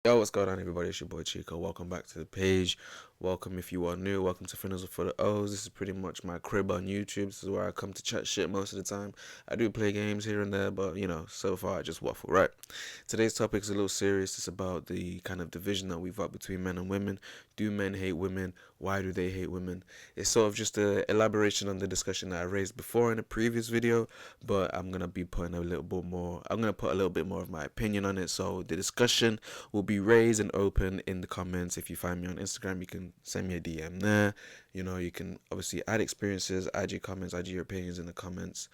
Yo, what's going on, everybody? It's your boy Chico. Welcome back to the page. Welcome if you are new. Welcome to FRNZLE for the O's. This is pretty much my crib on YouTube. This is where I come to chat shit most of the time. I do play games here and there, but so far I just waffle, right? Today's topic is a little serious. It's about the kind of division that we've got between men and women. Do men hate women? Why do they hate women? It's sort of just an elaboration on the discussion that I raised before in a previous video, but I'm gonna be putting a little bit more. I'm gonna put a little bit more of my opinion on it. So the discussion will be raised and open in the comments. If you find me on Instagram, you can send me a DM there. You can obviously add experiences, add your comments, add your opinions in the comments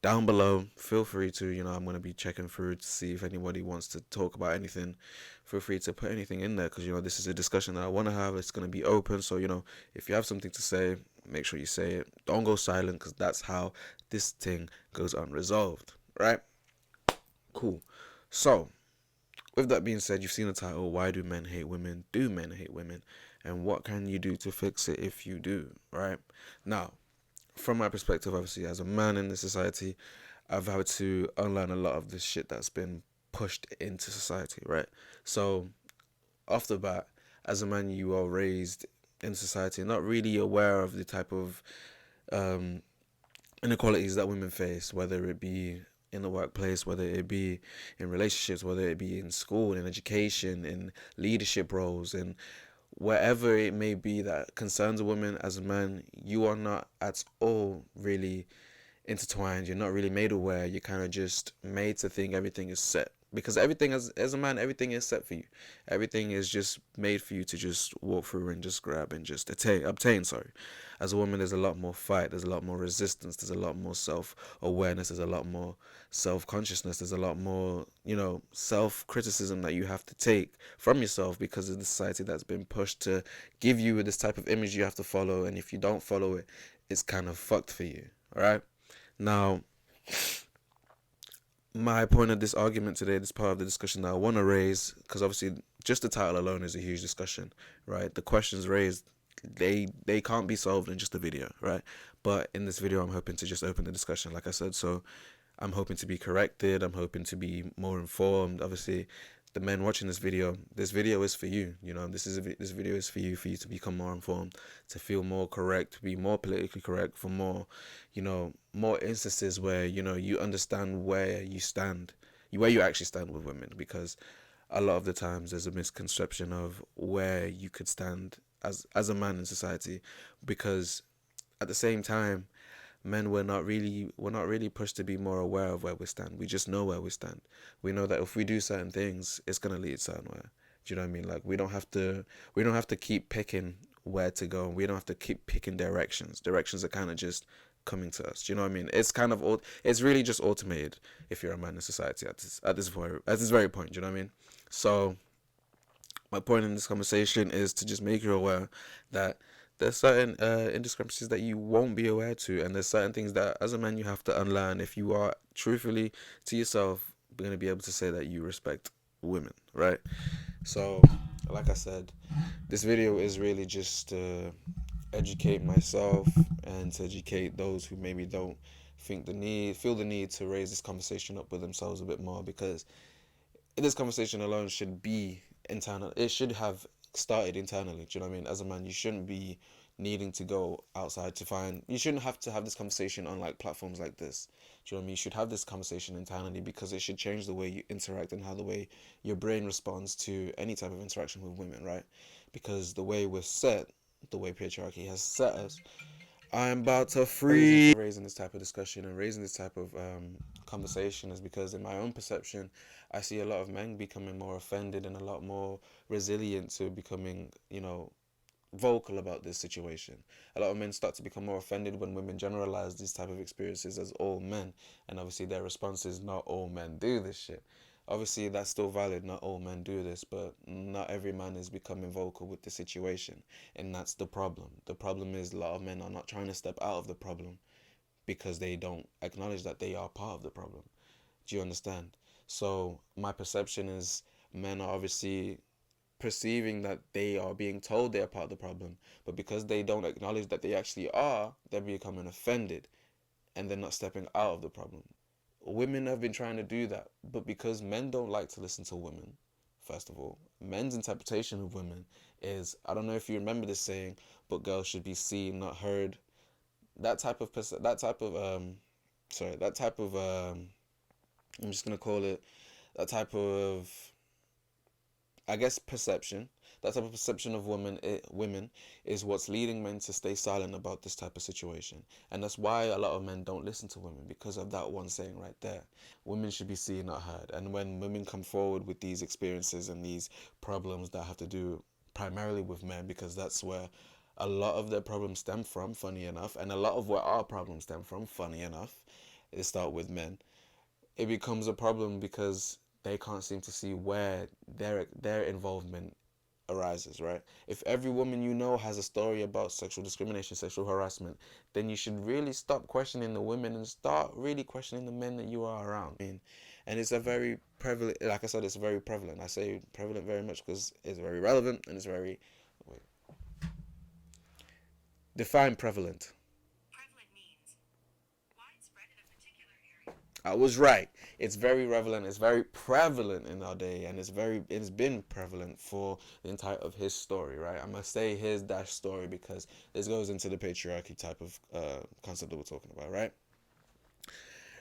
down below. Feel free to, I'm going to be checking through to see if anybody wants to talk about anything. Feel free to put anything in there because, this is a discussion that I want to have. It's going to be open. So, if you have something to say, make sure you say it. Don't go silent because that's how this thing goes unresolved, right? Cool. So, with that being said, you've seen the title, Why Do Men Hate Women? Do Men Hate Women? And what can you do to fix it if you do, right? Now, from my perspective, obviously, as a man in this society, I've had to unlearn a lot of this shit that's been pushed into society, right? So, off the bat, as a man, you are raised in society, not really aware of the type of um, inequalities that women face, whether it be in the workplace, whether it be in relationships, whether it be in school, in education, in leadership roles, and wherever it may be that concerns a woman as a man, you are not at all really intertwined. You're not really made aware. You're kind of just made to think everything is set. Because everything, as a man, everything is set for you. Everything is just made for you to just walk through and just grab and just obtain. Sorry. As a woman, there's a lot more fight. There's a lot more resistance. There's a lot more self-awareness. There's a lot more self-consciousness. There's a lot more, self-criticism that you have to take from yourself because of the society that's been pushed to give you this type of image you have to follow. And if you don't follow it, it's kind of fucked for you. All right. Now, my point of this argument today, this part of the discussion that I want to raise, because obviously just the title alone is a huge discussion, right? The questions raised, they can't be solved in just a video, right? But in this video, I'm hoping to just open the discussion, like I said. So I'm hoping to be corrected. I'm hoping to be more informed. Obviously, the men watching this video is for you. This video is for you to become more informed, to feel more correct, to be more politically correct, for more, more instances where you understand where you stand, where you actually stand with women, because a lot of the times there's a misconception of where you could stand as a man in society, because at the same time men we're not really pushed to be more aware of where we stand. We just know where we stand. We know that if we do certain things, it's gonna lead somewhere. Do you know what I mean? Like we don't have to keep picking where to go. We don't have to keep picking directions. Directions are kind of just coming to us. Do you know what I mean? It's really just automated if you're a man in society at this very point. Do you know what I mean? So my point in this conversation is to just make you aware that there's certain indiscrepancies that you won't be aware to, and there's certain things that as a man you have to unlearn if you are truthfully to yourself going to be able to say that you respect women, right? So, like I said, this video is really just to educate myself and to educate those who maybe don't feel the need to raise this conversation up with themselves a bit more, because this conversation alone should be internal. It should have started internally. Do you know what I mean? As a man, you shouldn't be needing to go outside to find. You shouldn't have to have this conversation on like platforms like this. Do you know what I mean? You should have this conversation internally, because it should change the way you interact and how the way your brain responds to any type of interaction with women, right? Because the way we're set, the way patriarchy has set us, I'm about to free. For raising this type of discussion and raising this type of conversation is because, in my own perception, I see a lot of men becoming more offended and a lot more resilient to becoming, vocal about this situation. A lot of men start to become more offended when women generalize these type of experiences as all men, and obviously their response is, not all men do this shit. Obviously that's still valid, not all men do this, but not every man is becoming vocal with the situation, and that's the problem. The problem is a lot of men are not trying to step out of the problem because they don't acknowledge that they are part of the problem. Do you understand? So my perception is, men are obviously perceiving that they are being told they are part of the problem, but because they don't acknowledge that they actually are, they're becoming offended and they're not stepping out of the problem. Women have been trying to do that, but because men don't like to listen to women, first of all. Men's interpretation of women is, I don't know if you remember this saying, but girls should be seen, not heard. That type of I'm just gonna call it that type of, I guess, perception. That type of perception of women is what's leading men to stay silent about this type of situation. And that's why a lot of men don't listen to women, because of that one saying right there. Women should be seen, not heard. And when women come forward with these experiences and these problems that have to do primarily with men, because that's where a lot of their problems stem from, funny enough, and a lot of where our problems stem from, funny enough, they start with men. It becomes a problem because they can't seem to see where their involvement arises, right? If every woman you know has a story about sexual discrimination, sexual harassment, then you should really stop questioning the women and start really questioning the men that you are around. And it's a very prevalent, like I said, it's very prevalent. I say prevalent very much because it's very relevant and it's very, wait, define prevalent. I was right. It's very relevant. It's very prevalent in our day, and it's been prevalent for the entire of his story, right? I must say his dash story because this goes into the patriarchy type of concept that we're talking about, right?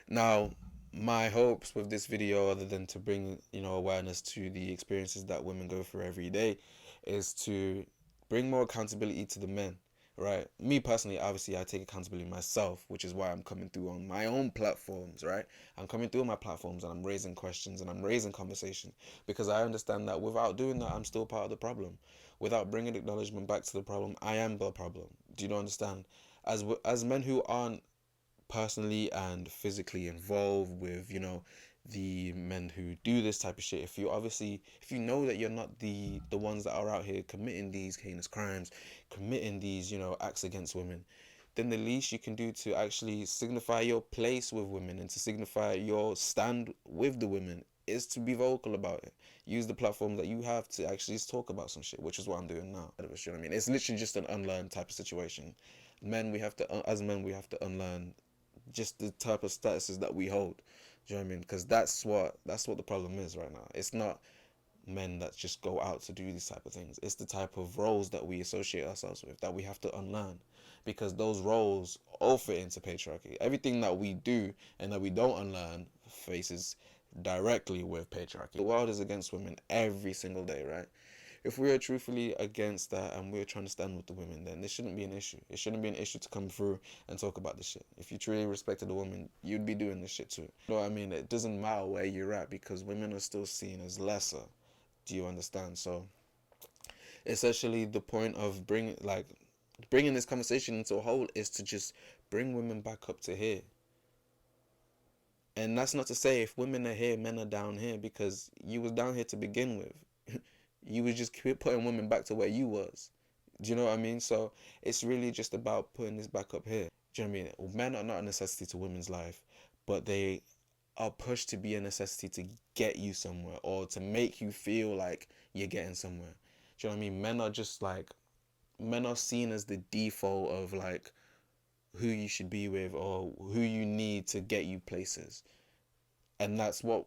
Now, my hopes with this video, other than to bring awareness to the experiences that women go through every day, is to bring more accountability to the men. Right, me personally, obviously, I take accountability myself, which is why I'm coming through on my own platforms. Right, I'm coming through on my platforms and I'm raising questions and I'm raising conversation because I understand that without doing that, I'm still part of the problem. Without bringing acknowledgement back to the problem, I am the problem. Do you not understand? As men who aren't personally and physically involved with the men who do this type of shit, if you know that you're not the ones that are out here committing these heinous crimes, committing these acts against women, then the least you can do to actually signify your place with women and to signify your stand with the women is to be vocal about it. Use the platform that you have to actually talk about some shit, which is what I'm doing now. You know what I mean? It's literally just an unlearn type of situation. As men, we have to unlearn just the type of statuses that we hold. Do you know what I mean? Because that's what the problem is right now. It's not men that just go out to do these type of things. It's the type of roles that we associate ourselves with that we have to unlearn, because those roles all fit into patriarchy. Everything that we do and that we don't unlearn faces directly with patriarchy. The world is against women every single day, right? If we are truthfully against that and we're trying to stand with the women, then this shouldn't be an issue. It shouldn't be an issue to come through and talk about this shit. If you truly respected a woman, you'd be doing this shit too. You know what I mean? It doesn't matter where you're at because women are still seen as lesser. Do you understand? So essentially the point of bringing this conversation into a whole is to just bring women back up to here. And that's not to say if women are here, men are down here, because you was down here to begin with. You was just keep putting women back to where you was. Do you know what I mean? So it's really just about putting this back up here. Do you know what I mean? Men are not a necessity to women's life, but they are pushed to be a necessity to get you somewhere or to make you feel like you're getting somewhere. Do you know what I mean? Men are seen as the default of like who you should be with or who you need to get you places. And that's what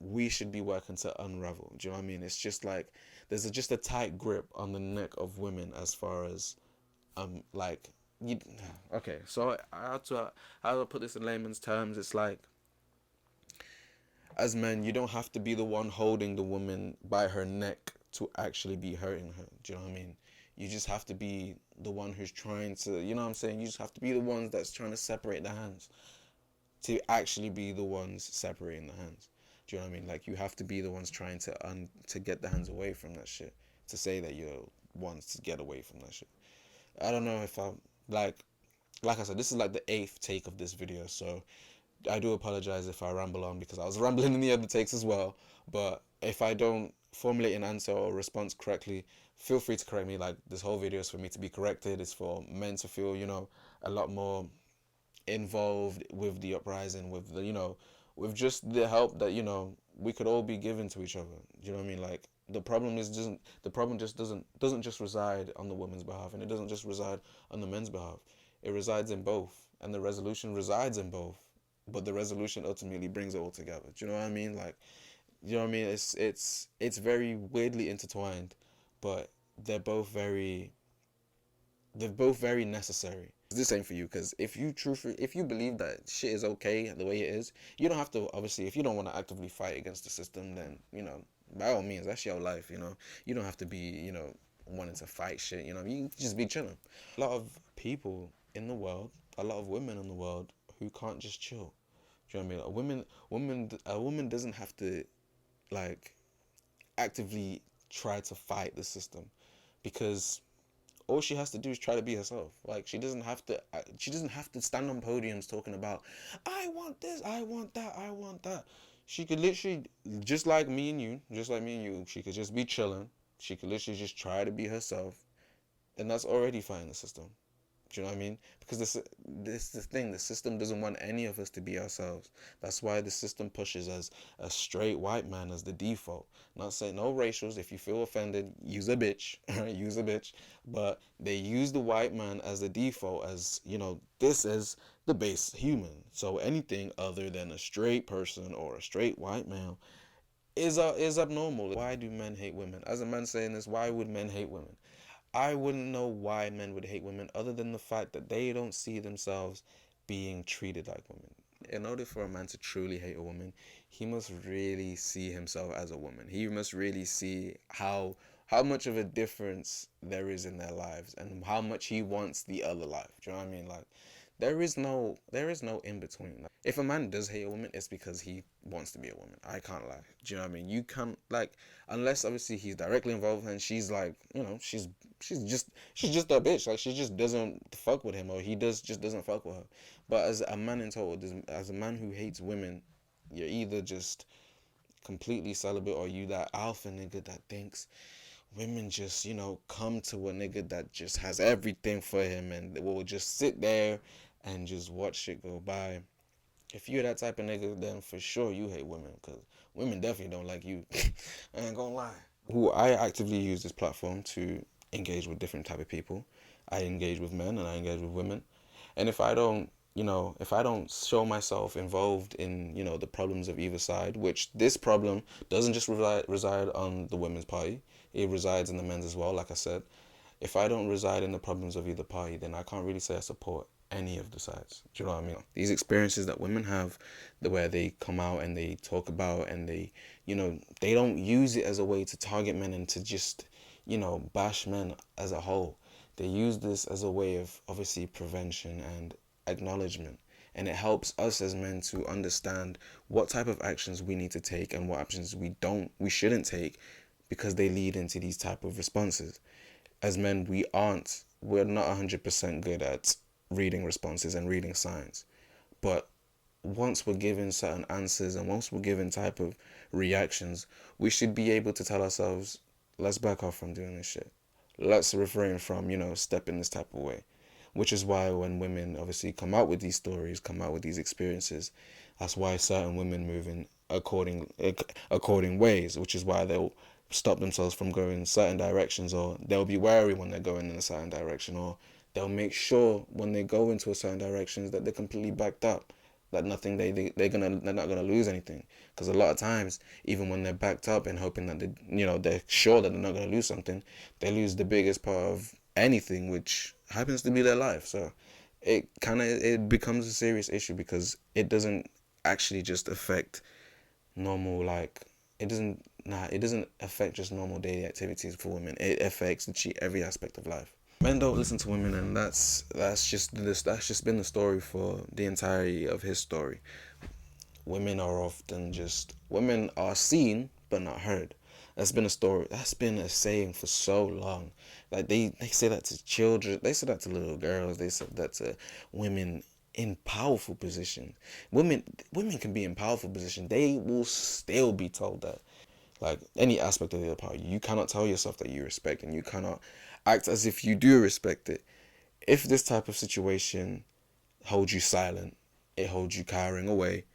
we should be working to unravel. Do you know what I mean? It's just like there's just a tight grip on the neck of women as far as like you. Okay, so how to put this in layman's terms? It's like, as men, you don't have to be the one holding the woman by her neck to actually be hurting her. Do you know what I mean? You just have to be the one who's trying to, you know what I'm saying? You just have to be the ones that's trying to separate the hands to actually be the ones separating the hands. Do you know what I mean? Like, you have to be the ones trying to get the hands away from that shit. To say that you're ones to get away from that shit. I don't know if I'm like I said, this is like the 8th take of this video, so I do apologize if I ramble on because I was rambling in the other takes as well. But if I don't formulate an answer or response correctly, feel free to correct me. Like, this whole video is for me to be corrected. It's for men to feel, a lot more involved with the uprising, with with just the help that we could all be given to each other. Do you know what I mean? Like, the problem just doesn't just reside on the women's behalf, and it doesn't just reside on the men's behalf. It resides in both, and the resolution resides in both. But the resolution ultimately brings it all together. Do you know what I mean? Like, You know what I mean? It's very weirdly intertwined, but they're both very they're both very necessary. It's the same for you, because if you believe that shit is okay the way it is, you don't have to, obviously, if you don't want to actively fight against the system, then, by all means, that's your life, You don't have to be, wanting to fight shit, you can just be chilling. A lot of people in the world, a lot of women in the world who can't just chill. Do you know what I mean? A woman doesn't have to, like, actively try to fight the system, because all she has to do is try to be herself. Like, she doesn't have to. She doesn't have to stand on podiums talking about, I want this, I want that, I want that. She could literally, just like me and you. She could just be chilling. She could literally just try to be herself, and that's already fighting the system. Do you know what I mean? Because this is the thing. The system doesn't want any of us to be ourselves. That's why the system pushes as a straight white man as the default. Not saying no racials. If you feel offended, use a bitch. Use a bitch. But they use the white man as the default, as, this is the base human. So anything other than a straight person or a straight white male is abnormal. Why do men hate women? As a man saying this, why would men hate women? I wouldn't know why men would hate women, other than the fact that they don't see themselves being treated like women. In order for a man to truly hate a woman, he must really see himself as a woman. He must really see how much of a difference there is in their lives, and how much he wants the other life. Do you know what I mean? Like, there is no in between. Like, if a man does hate a woman, it's because he wants to be a woman. I can't lie. Do you know what I mean? You can't, like, unless obviously he's directly involved and she's like, she's just a bitch. Like, she just doesn't fuck with him, or he just doesn't fuck with her. But as a man in total, as a man who hates women, you're either just completely celibate, or you that alpha nigga that thinks women just, come to a nigga that just has everything for him, and will just sit there and just watch shit go by. If you're that type of nigga, then for sure you hate women, because women definitely don't like you. I ain't gonna lie. I actively use this platform to engage with different type of people. I engage with men and I engage with women. And if I don't show myself involved in, the problems of either side, which this problem doesn't just reside on the women's party, it resides in the men's as well, like I said. If I don't reside in the problems of either party, then I can't really say I support any of the sides. Do you know what I mean? These experiences that women have, where they come out and they talk about, and they don't use it as a way to target men and to just, bash men as a whole. They use this as a way of, obviously, prevention and acknowledgement. And it helps us as men to understand what type of actions we need to take and what actions we shouldn't take, because they lead into these type of responses. As men, we're not 100% good at reading responses and reading signs. But once we're given certain answers, and once we're given type of reactions, we should be able to tell ourselves, let's back off from doing this shit. Let's refrain from, stepping this type of way. Which is why when women obviously come out with these stories, come out with these experiences, that's why certain women move in according ways, which is why they'll stop themselves from going in certain directions, or they'll be wary when they're going in a certain direction, or they'll make sure when they go into a certain directions that they're completely backed up, that nothing they're not gonna lose anything. Because a lot of times, even when they're backed up and hoping that they're sure that they're not gonna lose something, they lose the biggest part of anything, which happens to be their life. So it becomes a serious issue, because it doesn't actually just affect normal, like, it doesn't affect just normal daily activities for women. It affects every aspect of life. Men don't listen to women, and that's just been the story for the entirety of his story. Women are seen but not heard. That's been a story. That's been a saying for so long. Like, they say that to children. They say that to little girls. They say that to women in powerful positions. Women can be in powerful positions. They will still be told that. Like, any aspect of the other party, you cannot tell yourself that you respect, and you cannot act as if you do respect it. If this type of situation holds you silent, it holds you cowering away,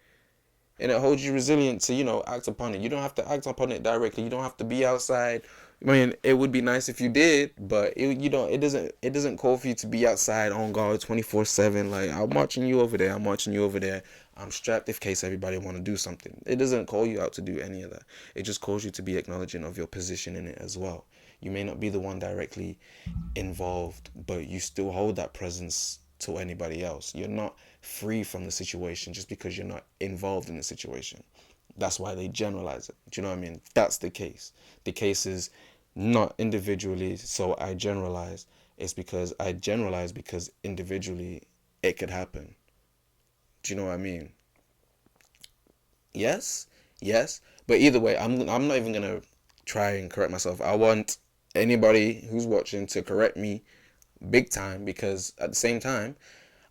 and it holds you resilient to, act upon it. You don't have to act upon it directly. You don't have to be outside. I mean, it would be nice if you did, but it doesn't call for you to be outside on guard 24/7. Like, I'm watching you over there. I'm watching you over there. I'm strapped in case everybody want to do something. It doesn't call you out to do any of that. It just calls you to be acknowledging of your position in it as well. You may not be the one directly involved, but you still hold that presence to anybody else. You're not free from the situation just because you're not involved in the situation. That's why they generalize it. Do you know what I mean? That's the case. The case is not individually, so I generalize. It's because I generalize because individually it could happen. Do you know what I mean? Yes, yes. But either way, I'm not even gonna try and correct myself. I want anybody who's watching to correct me big time, because at the same time,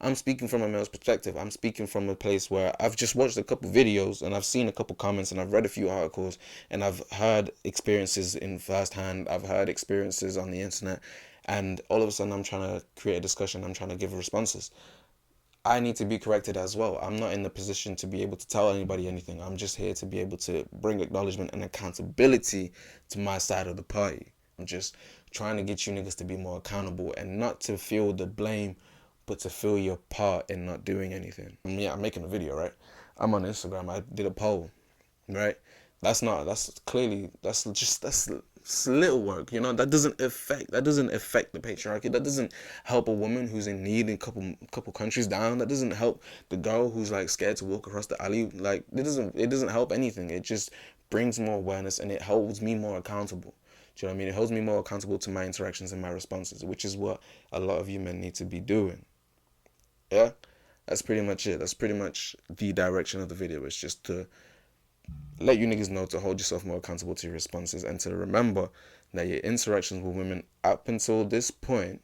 I'm speaking from a male's perspective. I'm speaking from a place where I've just watched a couple videos and I've seen a couple comments and I've read a few articles and I've heard experiences in firsthand. I've heard experiences on the internet, and all of a sudden I'm trying to create a discussion. I'm trying to give responses. I need to be corrected as well. I'm not in the position to be able to tell anybody anything. I'm just here to be able to bring acknowledgement and accountability to my side of the party. I'm just trying to get you niggas to be more accountable and not to feel the blame, but to feel your part in not doing anything. Yeah, I'm making a video, right? I'm on Instagram. I did a poll, right? That's little work, you know. That doesn't affect the patriarchy. That doesn't help a woman who's in need in couple countries down. That doesn't help the girl who's like scared to walk across the alley. Like, it doesn't help anything. It just brings more awareness and it holds me more accountable. Do you know what I mean? It holds me more accountable to my interactions and my responses, which is what a lot of you men need to be doing. Yeah, that's pretty much it. That's pretty much the direction of the video. It's just to let you niggas know to hold yourself more accountable to your responses and to remember that your interactions with women up until this point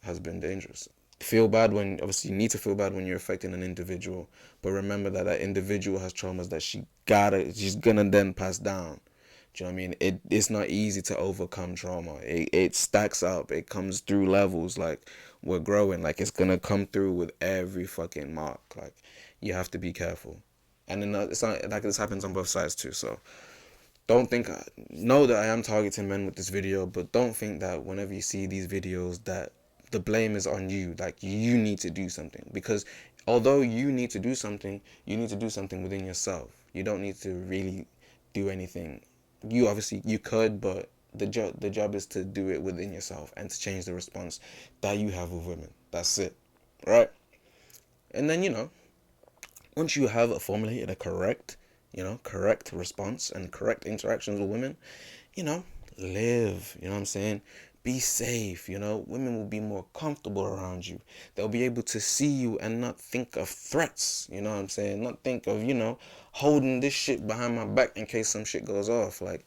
has been dangerous. Feel bad when, obviously, you need to feel bad when you're affecting an individual, but remember that that individual has traumas that she's gonna then pass down. Do you know what I mean? It's not easy to overcome trauma. It stacks up. It comes through levels. Like, we're growing. Like, it's gonna come through with every fucking mark. Like, you have to be careful. And then it's not like this happens on both sides too. So don't think, know that I am targeting men with this video, but don't think that whenever you see these videos that the blame is on you. Like, you need to do something, because although you need to do something, you need to do something within yourself. You don't need to really do anything. You could, but the job is to do it within yourself and to change the response that you have with women. That's it, right? And then, once you have formulated a correct response and correct interactions with women, you know, live, you know what I'm saying? Be safe, women will be more comfortable around you. They'll be able to see you and not think of threats, you know what I'm saying? Not think of, holding this shit behind my back in case some shit goes off. Like,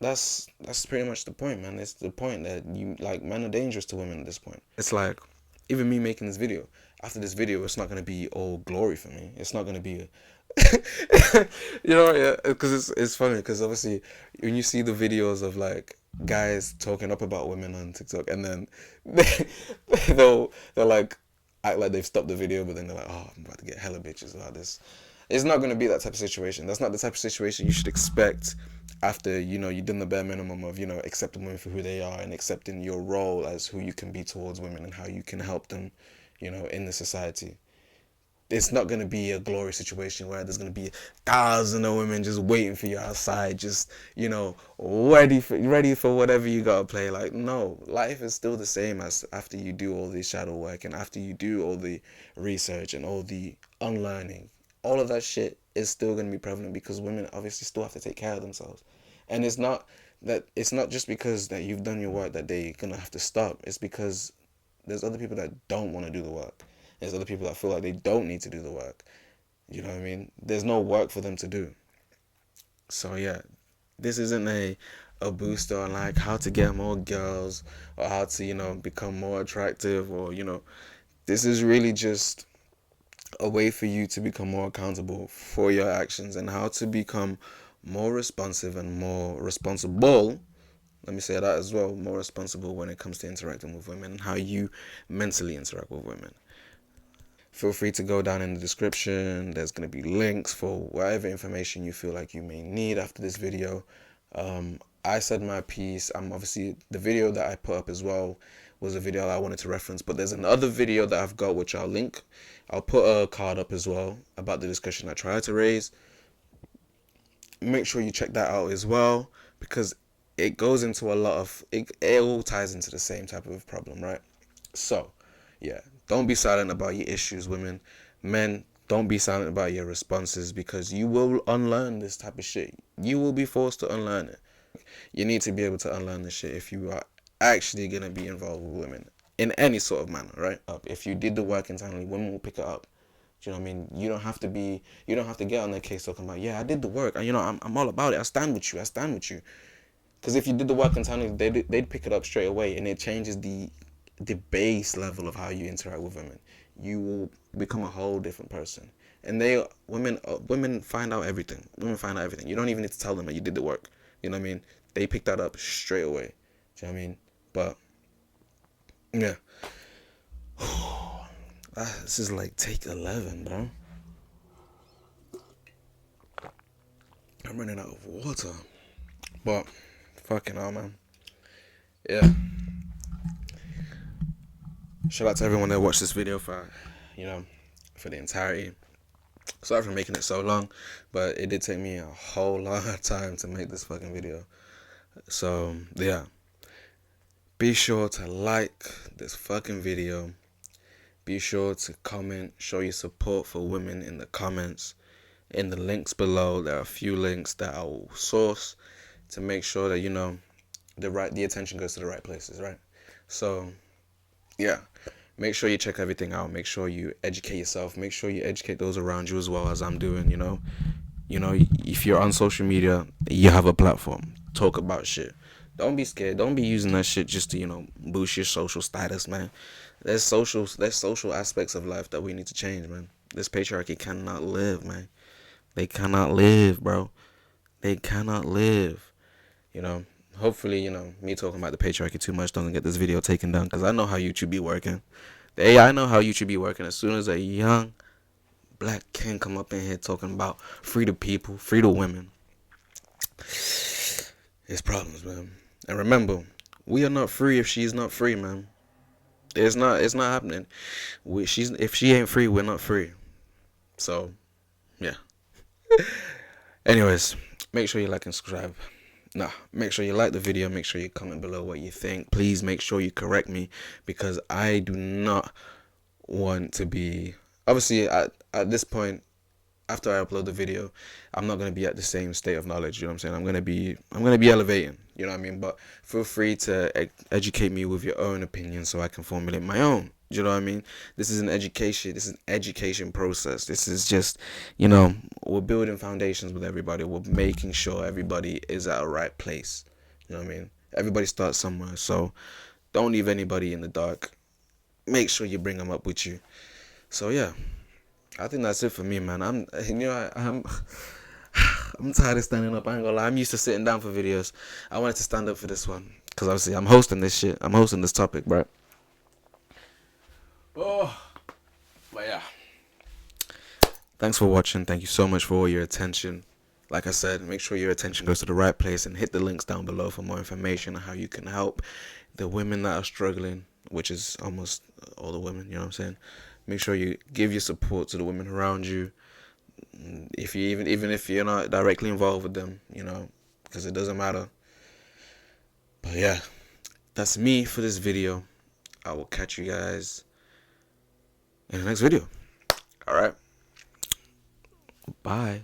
that's pretty much the point, man. It's the point that men are dangerous to women at this point. It's like, even me making this video, after this video, it's not gonna be all glory for me. It's not gonna be yeah, because it's funny, because obviously when you see the videos of like guys talking up about women on TikTok, and then they'll like act like they've stopped the video, but then they're like, oh, I'm about to get hella bitches about this. It's not going to be that type of situation. That's not the type of situation you should expect after, you've done the bare minimum of, accepting women for who they are and accepting your role as who you can be towards women and how you can help them, in the society. It's not going to be a glory situation where there's going to be thousands of women just waiting for you outside, just, ready for whatever you got to play. Like, no, life is still the same as after you do all the shadow work and after you do all the research and all the unlearning. All of that shit is still going to be prevalent, because women obviously still have to take care of themselves. And it's not just because that you've done your work that they're going to have to stop. It's because there's other people that don't want to do the work. There's other people that feel like they don't need to do the work. You know what I mean? There's no work for them to do. So yeah, this isn't a booster on like how to get more girls or how to, become more attractive, or, this is really just a way for you to become more accountable for your actions and how to become more responsive and more responsible. Let me say that as well, more responsible when it comes to interacting with women and how you mentally interact with women. Feel free to go down in the description. There's going to be links for whatever information you feel like you may need after this video. I said my piece. I'm obviously, the video that I put up as well was a video I wanted to reference. But there's another video that I've got, which I'll link. I'll put a card up as well about the discussion I tried to raise. Make sure you check that out as well, because it goes into a lot of it all ties into the same type of problem, right? So yeah, don't be silent about your issues, women. Men, don't be silent about your responses, because you will unlearn this type of shit. You will be forced to unlearn it. You need to be able to unlearn this shit if you are actually gonna be involved with women in any sort of manner, right? If you did the work internally, women will pick it up. Do you know what I mean? You don't have to get on their case talking about, yeah, I did the work, and I'm all about it. I stand with you. Because if you did the work internally, they'd pick it up straight away, and it changes the base level of how you interact with women. You will become a whole different person. And women find out everything. Women find out everything. You don't even need to tell them that you did the work. You know what I mean? They pick that up straight away. Do you know what I mean? But yeah. This is like take 11, bro. I'm running out of water. But fucking hell, man. Yeah. Shout out to everyone that watched this video for the entirety. Sorry for making it so long, but it did take me a whole lot of time to make this fucking video. So yeah, be sure to like this fucking video. Be sure to comment, show your support for women in the comments. In the links below, there are a few links that I will source to make sure that the attention goes to the right places, right? So yeah, make sure you check everything out. Make sure you educate yourself. Make sure you educate those around you as well, as I'm doing. If you're on social media, you have a platform. Talk about shit. Don't be scared. Don't be using that shit just to boost your social status, man. There's social aspects of life that we need to change, man. This patriarchy cannot live, man. They cannot live, bro. They cannot live. Hopefully, me talking about the patriarchy too much doesn't get this video taken down, because I know how YouTube be working. I know how YouTube be working. As soon as a young black king come up in here talking about free the people, free the women, it's problems, man. And remember, we are not free if she's not free, man. It's not happening. If she ain't free, we're not free. So, yeah. Anyways, make sure you like and subscribe. Make sure you like the video. Make sure you comment below what you think. Please make sure you correct me, because I do not want to be... Obviously, at this point, after I upload the video, I'm not going to be at the same state of knowledge. You know what I'm saying? I'm going to be elevating. You know what I mean? But feel free to educate me with your own opinion so I can formulate my own. You know what I mean? This is an education. This is an education process. This is just, we're building foundations with everybody. We're making sure everybody is at a right place. You know what I mean? Everybody starts somewhere. So don't leave anybody in the dark. Make sure you bring them up with you. So yeah, I think that's it for me, man. I'm tired of standing up. I ain't gonna lie. I'm used to sitting down for videos. I wanted to stand up for this one, because obviously I'm hosting this shit. I'm hosting this topic, bro. Oh, but yeah. Thanks for watching. Thank you so much for all your attention. Like I said, make sure your attention goes to the right place, and hit the links down below for more information on how you can help the women that are struggling, which is almost all the women, you know what I'm saying? Make sure you give your support to the women around you. If you even if you're not directly involved with them, because it doesn't matter. But yeah, that's me for this video. I will catch you guys in the next video. All right. Bye.